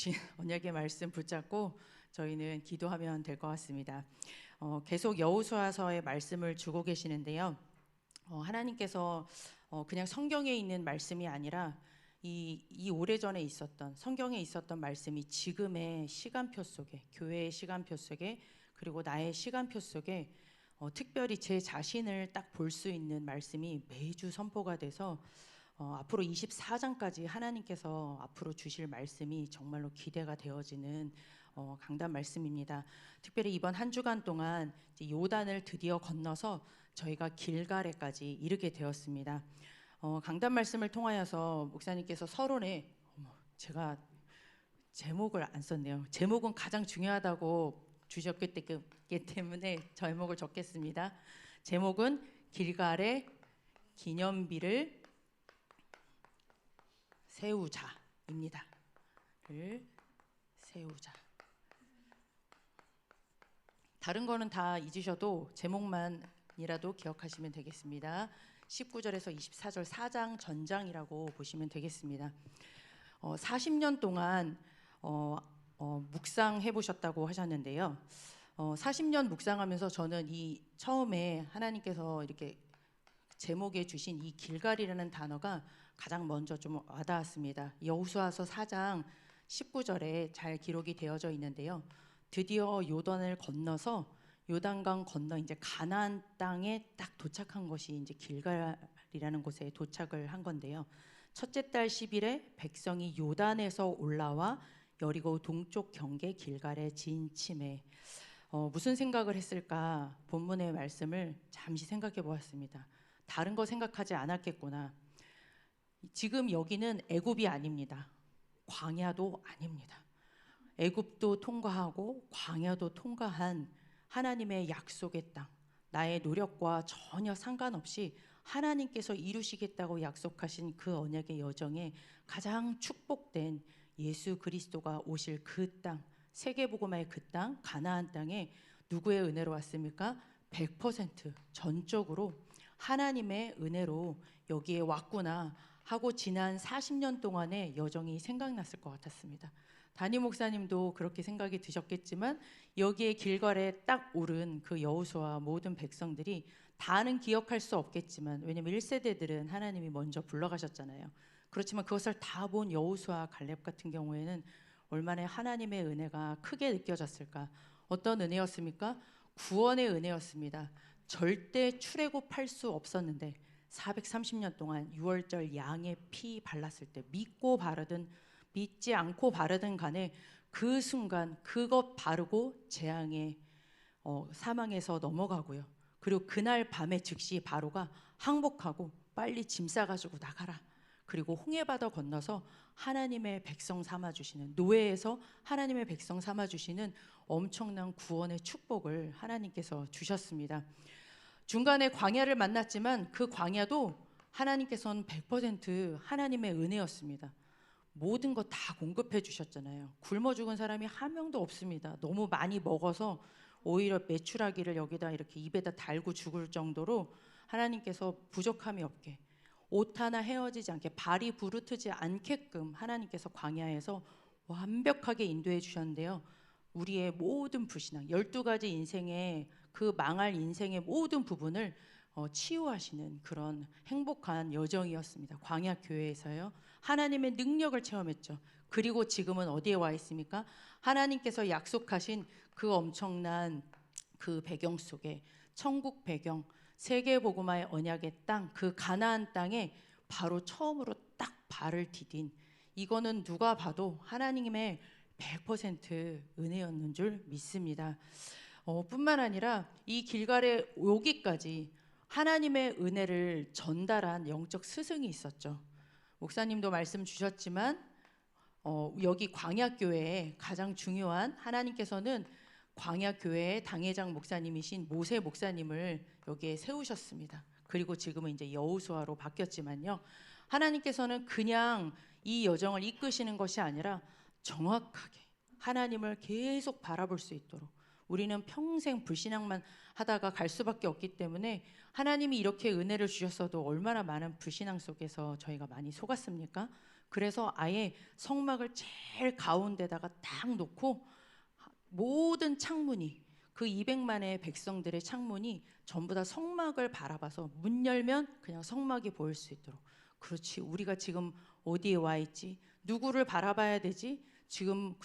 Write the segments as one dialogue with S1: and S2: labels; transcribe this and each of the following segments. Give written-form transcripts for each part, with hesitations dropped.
S1: 주신 언약의 말씀 붙잡고 저희는 기도하면 될 것 같습니다. 계속 여호수아서의 말씀을 주고 계시는데요. 하나님께서 그냥 성경에 있는 말씀이 아니라 이 오래전에 있었던 성경에 있었던 말씀이 지금의 시간표 속에, 교회의 시간표 속에, 그리고 나의 시간표 속에 특별히 제 자신을 딱 볼 수 있는 말씀이 매주 선포가 돼서 앞으로 24장까지 하나님께서 앞으로 주실 말씀이 정말로 기대가 되어지는 강단 말씀입니다. 특별히 이번 한 주간 동안 이제 요단을 드디어 건너서 저희가 길갈에까지 이르게 되었습니다. 강단 말씀을 통하여서 목사님께서 서론에 제가 제목을 안 썼네요. 제목은 가장 중요하다고 주셨기 때문에 제목을 적겠습니다. 제목은 길갈의 기념비를 세우자입니다. 세우자. 다른 거는 다 잊으셔도 제목만이라도 기억하시면 되겠습니다. 19절에서 24절 4장 전장이라고 보시면 되겠습니다. 40년 동안 묵상해 보셨다고 하셨는데요. 40년 묵상하면서 저는 처음에 하나님께서 이렇게 제목에 주신 이 길갈이라는 단어가 가장 먼저 좀 와닿았습니다. 여호수아서 4장 19절에 잘 기록이 되어져 있는데요. 드디어 요단을 건너서 요단강 건너 이제 가나안 땅에 딱 도착한 것이 이제 길갈이라는 곳에 도착을 한 건데요. 첫째 달 10일에 백성이 요단에서 올라와 여리고 동쪽 경계 길갈에 진침해. 무슨 생각을 했을까? 본문의 말씀을 잠시 생각해 보았습니다. 다른 거 생각하지 않았겠구나. 지금 여기는 애굽이 아닙니다. 광야도 아닙니다. 애굽도 통과하고 광야도 통과한 하나님의 약속의 땅, 나의 노력과 전혀 상관없이 하나님께서 이루시겠다고 약속하신 그 언약의 여정에 가장 축복된 예수 그리스도가 오실 그 땅, 세계복음화의 그 땅, 가나안 땅에 누구의 은혜로 왔습니까? 100% 전적으로 하나님의 은혜로 여기에 왔구나 하고 지난 40년 동안의 여정이 생각났을 것 같았습니다. 담임 목사님도 그렇게 생각이 드셨겠지만 여기에 길갈에 딱 오른 그 여호수아 모든 백성들이 다는 기억할 수 없겠지만, 왜냐면 1세대들은 하나님이 먼저 불러가셨잖아요. 그렇지만 그것을 다 본 여호수아 갈렙 같은 경우에는 얼마나 하나님의 은혜가 크게 느껴졌을까. 어떤 은혜였습니까? 구원의 은혜였습니다. 절대 출애굽할 수 없었는데 430년 동안 6월절 양의 피 발랐을 때 믿지 않고 바르든 간에 그 순간 그것 바르고 재앙의 사망에서 넘어가고요. 그리고 그날 밤에 즉시 바로가 항복하고 빨리 짐 싸가지고 나가라. 그리고 홍해바다 건너서 하나님의 백성 삼아주시는, 노예에서 하나님의 백성 삼아주시는 엄청난 구원의 축복을 하나님께서 주셨습니다. 중간에 광야를 만났지만 그 광야도 하나님께서는 100% 하나님의 은혜였습니다. 모든 것 다 공급해 주셨잖아요. 굶어 죽은 사람이 한 명도 없습니다. 너무 많이 먹어서 오히려 메추라기를 여기다 이렇게 입에다 달고 죽을 정도로 하나님께서 부족함이 없게, 옷 하나 헤어지지 않게, 발이 부르트지 않게끔 하나님께서 광야에서 완벽하게 인도해 주셨는데요. 우리의 모든 불신앙, 12가지 인생의 그 망할 인생의 모든 부분을 치유하시는 그런 행복한 여정이었습니다. 광야 교회에서요. 하나님의 능력을 체험했죠. 그리고 지금은 어디에 와 있습니까? 하나님께서 약속하신 그 엄청난 그 배경 속에, 천국 배경, 세계복음화의 언약의 땅, 그 가나안 땅에 바로 처음으로 딱 발을 디딘, 이거는 누가 봐도 하나님의 100% 은혜였는 줄 믿습니다. 뿐만 아니라 이 길갈에 오기까지 하나님의 은혜를 전달한 영적 스승이 있었죠. 목사님도 말씀 주셨지만 여기 광야교회에 가장 중요한, 하나님께서는 광야교회의 당회장 목사님이신 모세 목사님을 여기에 세우셨습니다. 그리고 지금은 이제 여호수아로 바뀌었지만요. 하나님께서는 그냥 이 여정을 이끄시는 것이 아니라 정확하게 하나님을 계속 바라볼 수 있도록, 우리는 평생 불신앙만 하다가 갈 수밖에 없기 때문에 하나님이 이렇게 은혜를 주셨어도 얼마나 많은 불신앙 속에서 저희가 많이 속았습니까? 그래서 아예 성막을 제일 가운데다가 딱 놓고 모든 창문이, 그 200만의 백성들의 창문이 전부 다 성막을 바라봐서 문 열면 그냥 성막이 보일 수 있도록. 그렇지, 우리가 지금 어디에 와 있지? 누구를 바라봐야 되지? 지금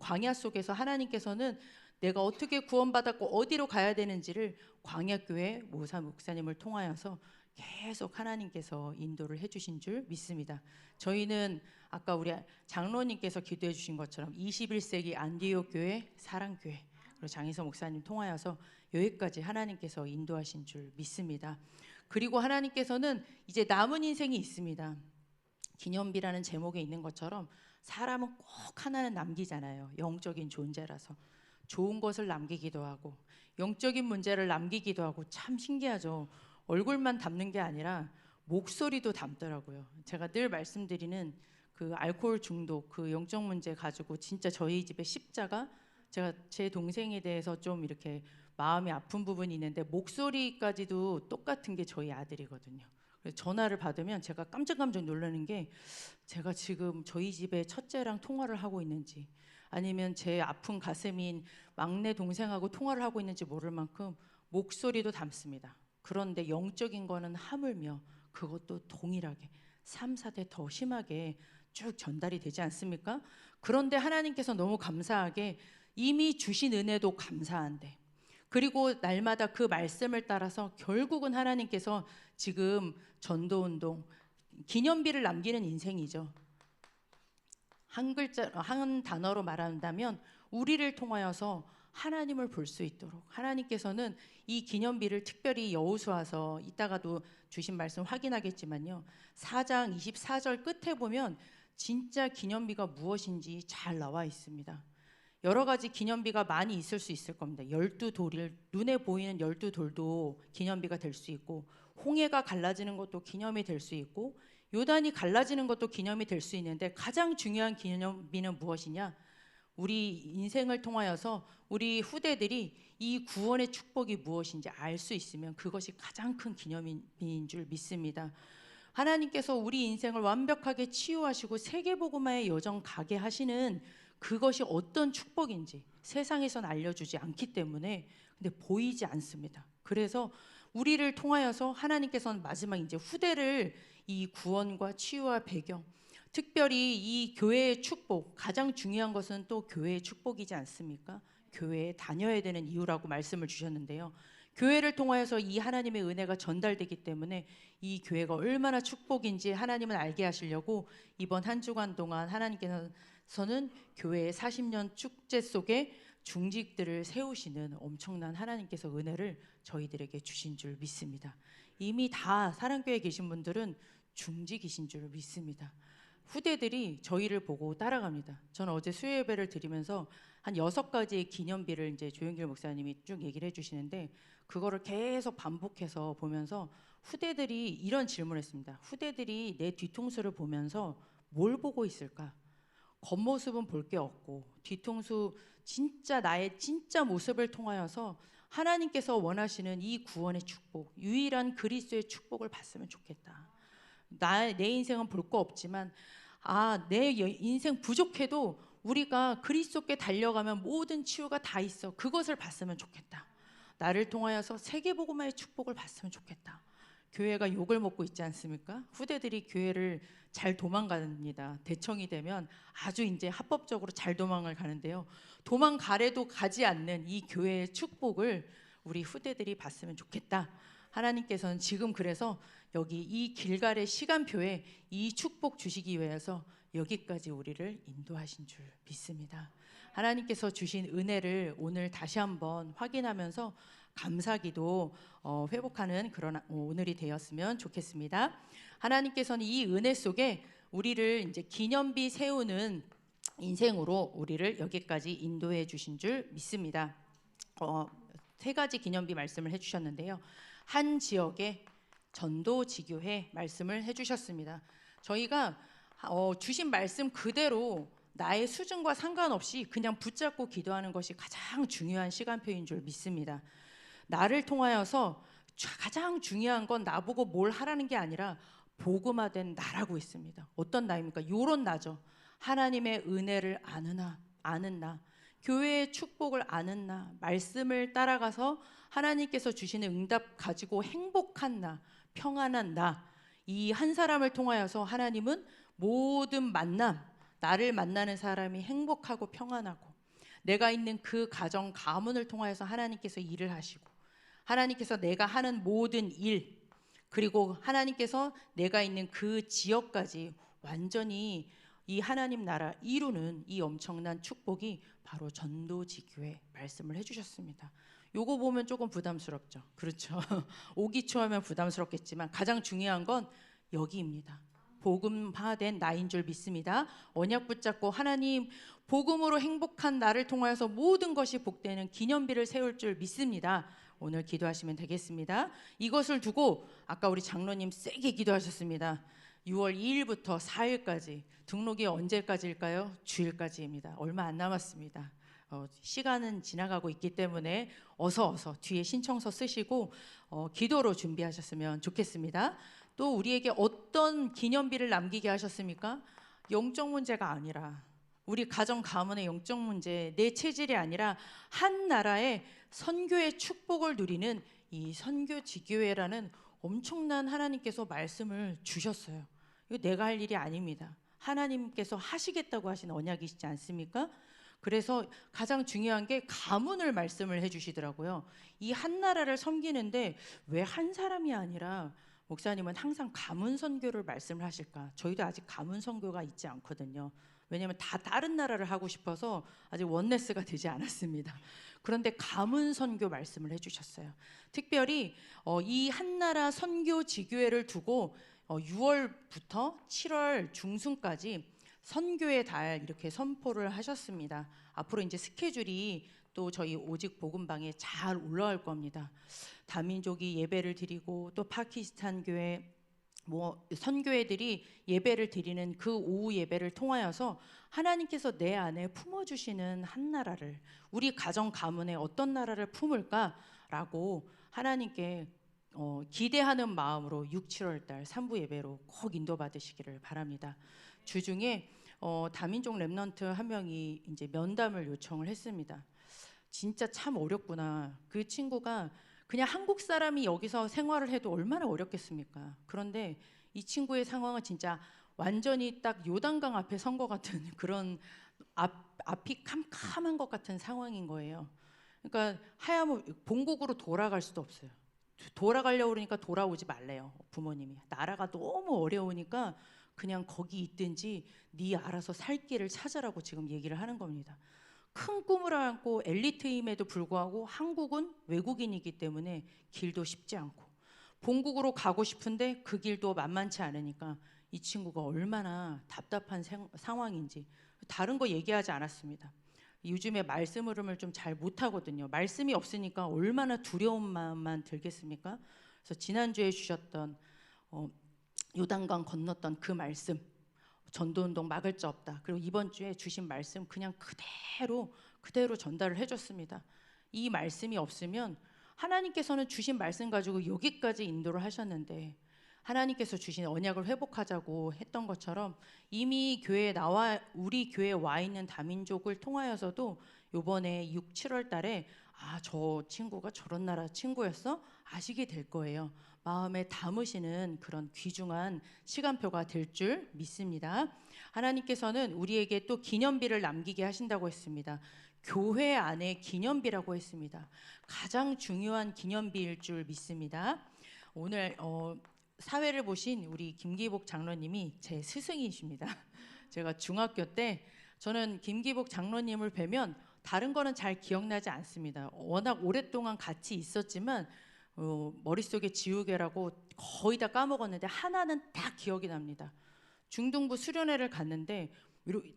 S1: 광야 속에서 하나님께서는 내가 어떻게 구원받았고 어디로 가야 되는지를 광야교회 모사 목사님을 통하여서 계속 하나님께서 인도를 해주신 줄 믿습니다. 저희는 아까 우리 장로님께서 기도해 주신 것처럼 21세기 안디옥 교회, 사랑교회, 그리고 장희서 목사님 통하여서 여기까지 하나님께서 인도하신 줄 믿습니다. 그리고 하나님께서는 이제 남은 인생이 있습니다. 기념비라는 제목에 있는 것처럼 사람은 꼭 하나는 남기잖아요. 영적인 존재라서 좋은 것을 남기기도 하고 영적인 문제를 남기기도 하고, 참 신기하죠. 얼굴만 담는 게 아니라 목소리도 담더라고요. 제가 늘 말씀드리는 그 알코올 중독, 그 영적 문제 가지고 진짜 저희 집에 십자가, 제가 제 동생에 대해서 좀 이렇게 마음이 아픈 부분이 있는데 목소리까지도 똑같은 게 저희 아들이거든요. 그래서 전화를 받으면 제가 깜짝깜짝 놀라는 게, 제가 지금 저희 집에 첫째랑 통화를 하고 있는지 아니면 제 아픈 가슴인 막내 동생하고 통화를 하고 있는지 모를 만큼 목소리도 닮습니다. 그런데 영적인 거는 하물며 그것도 동일하게 3, 4대 더 심하게 쭉 전달이 되지 않습니까? 그런데 하나님께서 너무 감사하게 이미 주신 은혜도 감사한데, 그리고 날마다 그 말씀을 따라서 결국은 하나님께서 지금 전도운동, 기념비를 남기는 인생이죠. 한 단어로 말한다면 우리를 통하여서 하나님을 볼 수 있도록 하나님께서는 이 기념비를 특별히 여호수아서 이따가도 주신 말씀 확인하겠지만요, 4장 24절 끝에 보면 진짜 기념비가 무엇인지 잘 나와 있습니다. 여러 가지 기념비가 많이 있을 수 있을 겁니다. 12돌, 눈에 보이는 12돌도 기념비가 될 수 있고, 홍해가 갈라지는 것도 기념이 될 수 있고, 요단이 갈라지는 것도 기념이 될 수 있는데, 가장 중요한 기념비는 무엇이냐? 우리 인생을 통하여서 우리 후대들이 이 구원의 축복이 무엇인지 알 수 있으면 그것이 가장 큰 기념비인 줄 믿습니다. 하나님께서 우리 인생을 완벽하게 치유하시고 세계복음화의 여정 가게 하시는 그것이 어떤 축복인지 세상에선 알려주지 않기 때문에, 근데 보이지 않습니다. 그래서 우리를 통하여서 하나님께서는 마지막 이제 후대를 이 구원과 치유와 배경, 특별히 이 교회의 축복, 가장 중요한 것은 또 교회의 축복이지 않습니까? 교회에 다녀야 되는 이유라고 말씀을 주셨는데요, 교회를 통하여서 이 하나님의 은혜가 전달되기 때문에 이 교회가 얼마나 축복인지 하나님은 알게 하시려고 이번 한 주간 동안 하나님께서는 교회의 40년 축제 속에 중직들을 세우시는 엄청난 하나님께서 은혜를 저희들에게 주신 줄 믿습니다. 이미 다 사랑교회에 계신 분들은 중직이신 줄 믿습니다. 후대들이 저희를 보고 따라갑니다. 저는 어제 수요 예배를 드리면서 한 6가지의 기념비를 이제 조영길 목사님이 쭉 얘기를 해주시는데, 그거를 계속 반복해서 보면서 후대들이 이런 질문을 했습니다. 후대들이 내 뒤통수를 보면서 뭘 보고 있을까? 겉모습은 볼 게 없고 뒤통수, 진짜 나의 진짜 모습을 통하여서 하나님께서 원하시는 이 구원의 축복, 유일한 그리스도의 축복을 봤으면 좋겠다. 내 인생은 볼 거 없지만 내 인생 부족해도 우리가 그리스도께 달려가면 모든 치유가 다 있어. 그것을 봤으면 좋겠다. 나를 통하여서 세계복음화의 축복을 봤으면 좋겠다. 교회가 욕을 먹고 있지 않습니까? 후대들이 교회를 잘 도망갑니다. 대청이 되면 아주 이제 합법적으로 잘 도망을 가는데요, 도망가래도 가지 않는 이 교회의 축복을 우리 후대들이 봤으면 좋겠다. 하나님께서는 지금 그래서 여기 이 길갈의 시간표에 이 축복 주시기 위해서 여기까지 우리를 인도하신 줄 믿습니다. 하나님께서 주신 은혜를 오늘 다시 한번 확인하면서 감사기도 회복하는 그런 오늘이 되었으면 좋겠습니다. 하나님께서는 이 은혜 속에 우리를 이제 기념비 세우는 인생으로 우리를 여기까지 인도해 주신 줄 믿습니다. 3가지 기념비 말씀을 해주셨는데요, 한 지역의 전도지교회 말씀을 해주셨습니다. 저희가 주신 말씀 그대로 나의 수준과 상관없이 그냥 붙잡고 기도하는 것이 가장 중요한 시간표인 줄 믿습니다. 나를 통하여서 가장 중요한 건 나보고 뭘 하라는 게 아니라 복음화된 나라고 있습니다. 어떤 나입니까? 요런 나죠. 하나님의 은혜를 아는 나, 교회의 축복을 아는 나, 말씀을 따라가서 하나님께서 주시는 응답 가지고 행복한 나, 평안한 나, 이 한 사람을 통하여서 하나님은 모든 만남, 나를 만나는 사람이 행복하고 평안하고, 내가 있는 그 가정 가문을 통하여서 하나님께서 일을 하시고, 하나님께서 내가 하는 모든 일, 그리고 하나님께서 내가 있는 그 지역까지 완전히 이 하나님 나라 이루는 이 엄청난 축복이 바로 전도지교회 말씀을 해주셨습니다. 요거 보면 조금 부담스럽죠. 그렇죠. 오기초하면 부담스럽겠지만 가장 중요한 건 여기입니다. 복음화된 나인 줄 믿습니다. 언약 붙잡고 하나님 복음으로 행복한 나를 통하여서 모든 것이 복되는 기념비를 세울 줄 믿습니다. 오늘 기도하시면 되겠습니다. 이것을 두고 아까 우리 장로님 세게 기도하셨습니다. 6월 2일부터 4일까지 등록이 언제까지일까요? 주일까지입니다. 얼마 안 남았습니다. 시간은 지나가고 있기 때문에 어서 뒤에 신청서 쓰시고 기도로 준비하셨으면 좋겠습니다. 또 우리에게 어떤 기념비를 남기게 하셨습니까? 영적 문제가 아니라 우리 가정 가문의 영적 문제, 내 체질이 아니라 한 나라의 선교의 축복을 누리는 이 선교지교회라는 엄청난 하나님께서 말씀을 주셨어요. 이거 내가 할 일이 아닙니다. 하나님께서 하시겠다고 하신 언약이시지 않습니까? 그래서 가장 중요한 게 가문을 말씀을 해주시더라고요. 이 한 나라를 섬기는데 왜 한 사람이 아니라 목사님은 항상 가문 선교를 말씀을 하실까? 저희도 아직 가문 선교가 있지 않거든요. 왜냐하면 다 다른 나라를 하고 싶어서 아직 원네스가 되지 않았습니다. 그런데 가문 선교 말씀을 해주셨어요. 특별히 이 한나라 선교 지교회를 두고 6월부터 7월 중순까지 선교의 달 이렇게 선포를 하셨습니다. 앞으로 이제 스케줄이 또 저희 오직 복음방에 잘 올라올 겁니다. 다민족이 예배를 드리고 또 파키스탄 교회 선교회들이 예배를 드리는 그 오후 예배를 통하여서 하나님께서 내 안에 품어주시는 한 나라를, 우리 가정 가문에 어떤 나라를 품을까라고 하나님께 기대하는 마음으로 6, 7월 달 3부 예배로 꼭 인도받으시기를 바랍니다. 주중에 다민족 랩넌트 한 명이 이제 면담을 요청을 했습니다. 진짜 참 어렵구나. 그 친구가 그냥 한국 사람이 여기서 생활을 해도 얼마나 어렵겠습니까? 그런데 이 친구의 상황은 진짜 완전히 딱 요단강 앞에 선 것 같은 그런 앞이 캄캄한 것 같은 상황인 거예요. 그러니까 하야무 본국으로 돌아갈 수도 없어요. 돌아가려고 그러니까 돌아오지 말래요, 부모님이. 나라가 너무 어려우니까 그냥 거기 있든지 네 알아서 살 길을 찾아라고 지금 얘기를 하는 겁니다. 큰 꿈을 안고 엘리트임에도 불구하고 한국은 외국인이기 때문에 길도 쉽지 않고 본국으로 가고 싶은데 그 길도 만만치 않으니까 이 친구가 얼마나 답답한 상황인지 다른 거 얘기하지 않았습니다. 요즘에 말씀 흐름을 좀 잘 못하거든요. 말씀이 없으니까 얼마나 두려운 마음만 들겠습니까? 그래서 지난주에 주셨던 요단강 건넜던 그 말씀, 전도운동 막을 자 없다. 그리고 이번 주에 주신 말씀 그냥 그대로 전달을 해줬습니다. 이 말씀이 없으면 하나님께서는 주신 말씀 가지고 여기까지 인도를 하셨는데 하나님께서 주신 언약을 회복하자고 했던 것처럼 이미 교회에 우리 교회에 와 있는 다민족을 통하여서도 이번에 6, 7월 달에 저 친구가 저런 나라 친구였어? 아시게 될 거예요. 마음에 담으시는 그런 귀중한 시간표가 될 줄 믿습니다. 하나님께서는 우리에게 또 기념비를 남기게 하신다고 했습니다. 교회 안에 기념비라고 했습니다. 가장 중요한 기념비일 줄 믿습니다. 오늘 사회를 보신 우리 김기복 장로님이 제 스승이십니다. 제가 중학교 때 저는 김기복 장로님을 뵈면 다른 거는 잘 기억나지 않습니다. 워낙 오랫동안 같이 있었지만 머릿속에 지우개라고 거의 다 까먹었는데 하나는 딱 기억이 납니다. 중등부 수련회를 갔는데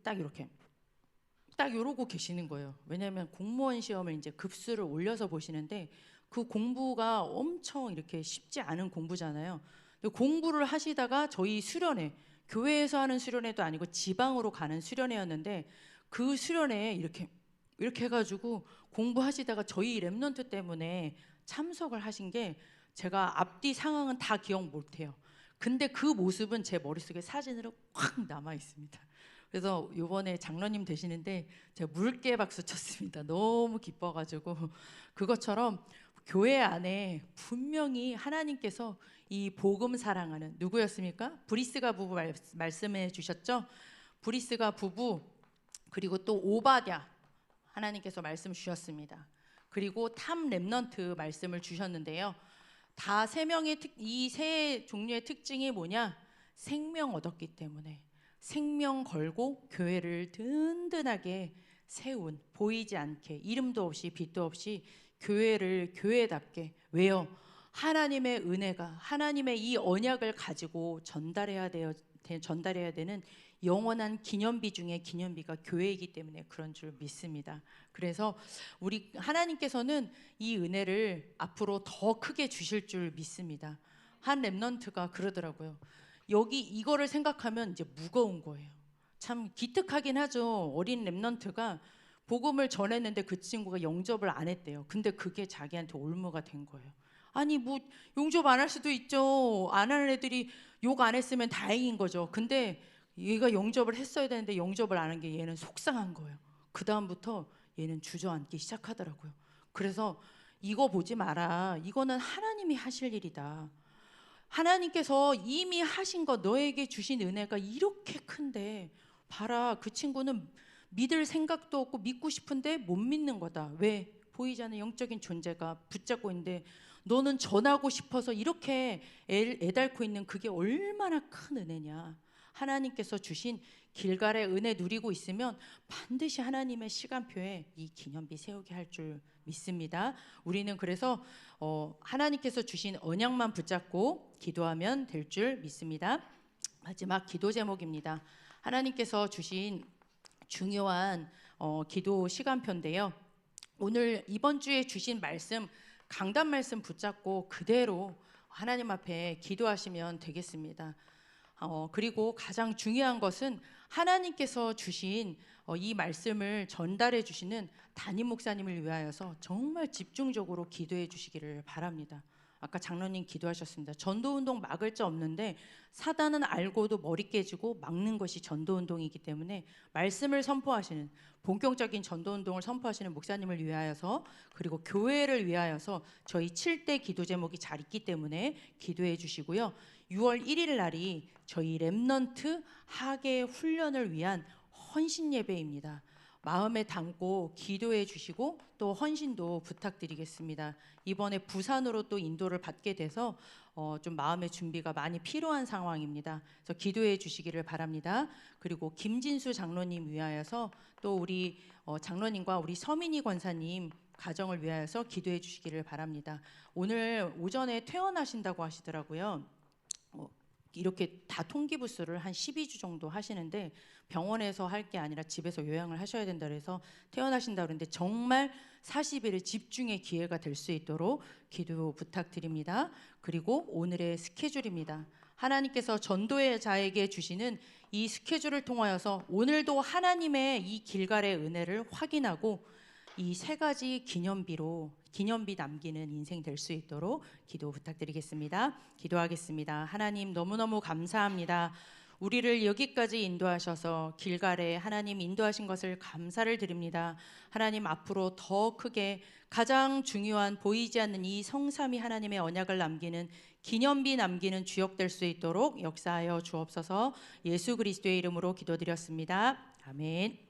S1: 딱 이러고 계시는 거예요. 왜냐하면 공무원 시험을 이제 급수를 올려서 보시는데 그 공부가 엄청 이렇게 쉽지 않은 공부잖아요. 공부를 하시다가 저희 수련회, 교회에서 하는 수련회도 아니고 지방으로 가는 수련회였는데 그 수련회에 이렇게 해가지고 공부하시다가 저희 랩넌트 때문에 참석을 하신 게 제가 앞뒤 상황은 다 기억 못해요. 근데 그 모습은 제 머릿속에 사진으로 확 남아 있습니다. 그래서 이번에 장로님 되시는데 제가 물개 박수 쳤습니다. 너무 기뻐가지고. 그것처럼 교회 안에 분명히 하나님께서 이 복음 사랑하는 누구였습니까? 브리스가 부부 말씀해 주셨죠. 브리스가 부부, 그리고 또 오바댜 하나님께서 말씀 주셨습니다. 그리고 탐 렘넌트 말씀을 주셨는데요. 다 세 명의 이 세 종류의 특징이 뭐냐? 생명 얻었기 때문에 생명 걸고 교회를 든든하게 세운, 보이지 않게 이름도 없이 빛도 없이 교회를 교회답게, 왜요? 하나님의 은혜가, 하나님의 이 언약을 가지고 전달해야 되는 영원한 기념비 중에 기념비가 교회이기 때문에 그런 줄 믿습니다. 그래서 우리 하나님께서는 이 은혜를 앞으로 더 크게 주실 줄 믿습니다. 한 렘넌트가 그러더라고요. 여기 이거를 생각하면 이제 무거운 거예요. 참 기특하긴 하죠. 어린 렘넌트가 복음을 전했는데 그 친구가 영접을 안 했대요. 근데 그게 자기한테 올무가 된 거예요. 아니 뭐 영접 안 할 수도 있죠. 안 하는 애들이 욕 안 했으면 다행인 거죠. 근데 얘가 영접을 했어야 되는데 영접을 안 한 게 얘는 속상한 거예요. 그 다음부터 얘는 주저앉기 시작하더라고요. 그래서 이거 보지 마라. 이거는 하나님이 하실 일이다. 하나님께서 이미 하신 것, 너에게 주신 은혜가 이렇게 큰데 봐라, 그 친구는 믿을 생각도 없고 믿고 싶은데 못 믿는 거다. 왜? 보이지 않는 영적인 존재가 붙잡고 있는데 너는 전하고 싶어서 이렇게 애달고 있는 그게 얼마나 큰 은혜냐. 하나님께서 주신 길갈의 은혜 누리고 있으면 반드시 하나님의 시간표에 이 기념비 세우게 할 줄 믿습니다. 우리는 그래서 하나님께서 주신 언약만 붙잡고 기도하면 될 줄 믿습니다. 마지막 기도 제목입니다. 하나님께서 주신 중요한 기도 시간표인데요. 오늘 이번 주에 주신 말씀, 강단 말씀 붙잡고 그대로 하나님 앞에 기도하시면 되겠습니다. 그리고 가장 중요한 것은 하나님께서 주신 이 말씀을 전달해 주시는 담임 목사님을 위하여서 정말 집중적으로 기도해 주시기를 바랍니다. 아까 장로님 기도하셨습니다. 전도운동 막을 자 없는데 사단은 알고도 머리 깨지고 막는 것이 전도운동이기 때문에 말씀을 선포하시는, 본격적인 전도운동을 선포하시는 목사님을 위하여서, 그리고 교회를 위하여서 저희 7대 기도 제목이 잘 있기 때문에 기도해 주시고요. 6월 1일 날이 저희 렘넌트 하계 훈련을 위한 헌신 예배입니다. 마음에 담고 기도해 주시고 또 헌신도 부탁드리겠습니다. 이번에 부산으로 또 인도를 받게 돼서 좀 마음의 준비가 많이 필요한 상황입니다. 그래서 기도해 주시기를 바랍니다. 그리고 김진수 장로님 위하여서 또 우리 장로님과 우리 서민희 권사님 가정을 위하여서 기도해 주시기를 바랍니다. 오늘 오전에 퇴원하신다고 하시더라고요. 이렇게 다 통기부스를 한 12주 정도 하시는데 병원에서 할 게 아니라 집에서 요양을 하셔야 된다 그래서 퇴원하신다 그러는데 정말 40일의 집중의 기회가 될 수 있도록 기도 부탁드립니다. 그리고 오늘의 스케줄입니다. 하나님께서 전도의 자에게 주시는 이 스케줄을 통하여서 오늘도 하나님의 이 길갈의 은혜를 확인하고 이 세 가지 기념비 남기는 인생 될 수 있도록 기도 부탁드리겠습니다. 기도하겠습니다. 하나님 너무너무 감사합니다. 우리를 여기까지 인도하셔서 길갈에 하나님 인도하신 것을 감사를 드립니다. 하나님 앞으로 더 크게 가장 중요한 보이지 않는 이 성삼위 하나님의 언약을 남기는 기념비 남기는 주역될 수 있도록 역사하여 주옵소서. 예수 그리스도의 이름으로 기도드렸습니다. 아멘.